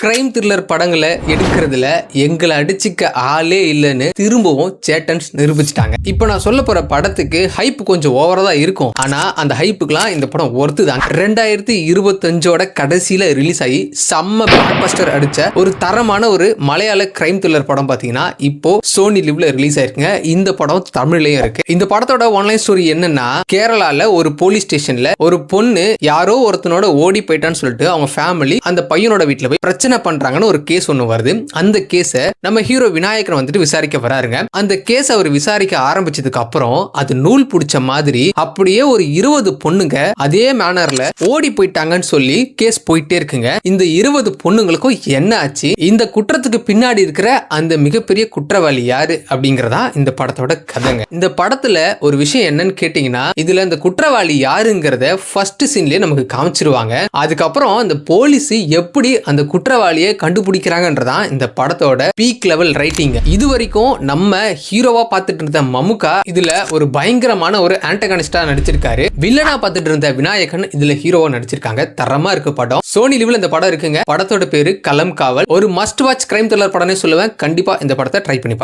Crime thriller படங்களை எடுக்கிறதுல எங்களை அடிச்சுக்க ஆளே இல்லைன்னு திரும்பவும் சேட்டன்ஸ் நிரூபிச்சிட்டாங்க. இப்போ நான் சொல்ல போற படத்துக்கு ஹைப் கொஞ்சம் ஓவரா தான் இருக்கும். ஆனா அந்த ஹைப்புக்குலாம் இந்த படம் ஒர்த்து தான். 2025 கடைசியில ரிலீஸ் ஆகி செம்ம பிளாக் பஸ்டர் அடிச்ச ஒரு தரமான ஒரு மலையாள கிரைம் த்ரில்லர் படம் பாத்தீங்கன்னா இப்போ சோனி லிவ்ல ரிலீஸ் ஆயிருக்குங்க. இந்த படம் தமிழ்லயும் இருக்கு. இந்த படத்தோட ஒன்லைன் ஸ்டோரி என்னன்னா, கேரளால ஒரு போலீஸ் ஸ்டேஷன்ல ஒரு பொண்ணு யாரோ ஒருத்தனோட ஓடி போயிட்டான்னு சொல்லிட்டு அவங்க ஃபேமிலி அந்த பையனோட வீட்டுல போய் பிரச்சனை பண்றாங்கன்னு ஒரு கேஸ் ஒண்ணு வருது. அந்த கேஸ நம்ம ஹீரோ விநாயகன் வந்துட்டு விசாரிக்க வராருங்க. அந்த கேஸ் அவர் விசாரிக்க ஆரம்பிச்சதுக்கு அப்புறம் அது நூல் பிடிச்ச மாதிரி அப்படியே ஒரு 20 பொண்ணுங்க அதே மேனர்ல ஓடி போயிட்டாங்கன்னு சொல்லி கேஸ் போயிட்டே இருக்குங்க. இந்த 20 பொண்ணுங்களுக்கும் என்ன ஆச்சு, இந்த குற்றத்துக்கு பின்னாடி இருக்கிற அந்த மிகப்பெரிய குற்றவாளி யாரு அப்படிங்கறதா இந்த படத்தோட கதைங்க. இந்த படத்துல ஒரு விஷயம் என்னன்னு கேட்டீங்கன்னா, இதுல இந்த குற்றவாளி யாருங்கிறத ஃபர்ஸ்ட் சீன்லயே நமக்கு காமிச்சிருவாங்க. அதுக்கப்புறம் அந்த போலீஸ் எப்படி அந்த குற்றவாளியை கண்டுபிடிக்கிறாங்கன்றதான் இந்த படத்தோட பீக் லெவல் ரைட்டிங். இது வரைக்கும் நம்ம ஹீரோவா பார்த்துட்டு இருந்த மம்முக்கா இதுல ஒரு பயங்கரமான ஒரு ஆன்டகனிஸ்டா நடிச்சிருக்காரு. வில்லனா பார்த்துட்டு இருந்த விநாயகன் இதுல ஹீரோவா நடிச்சிருக்காங்க. தரமா இருக்கு படம். சோனி லிவ்ல இந்த படம் இருக்குங்க. படத்தோட பேரு களம் காவல். ஒரு மஸ்ட் வாட்ச் கிரைம் த்ரில்லர் படம்னே சொல்லுவேன். கண்டிப்பா இந்த படத்தை ட்ரை பண்ணி பாருங்க.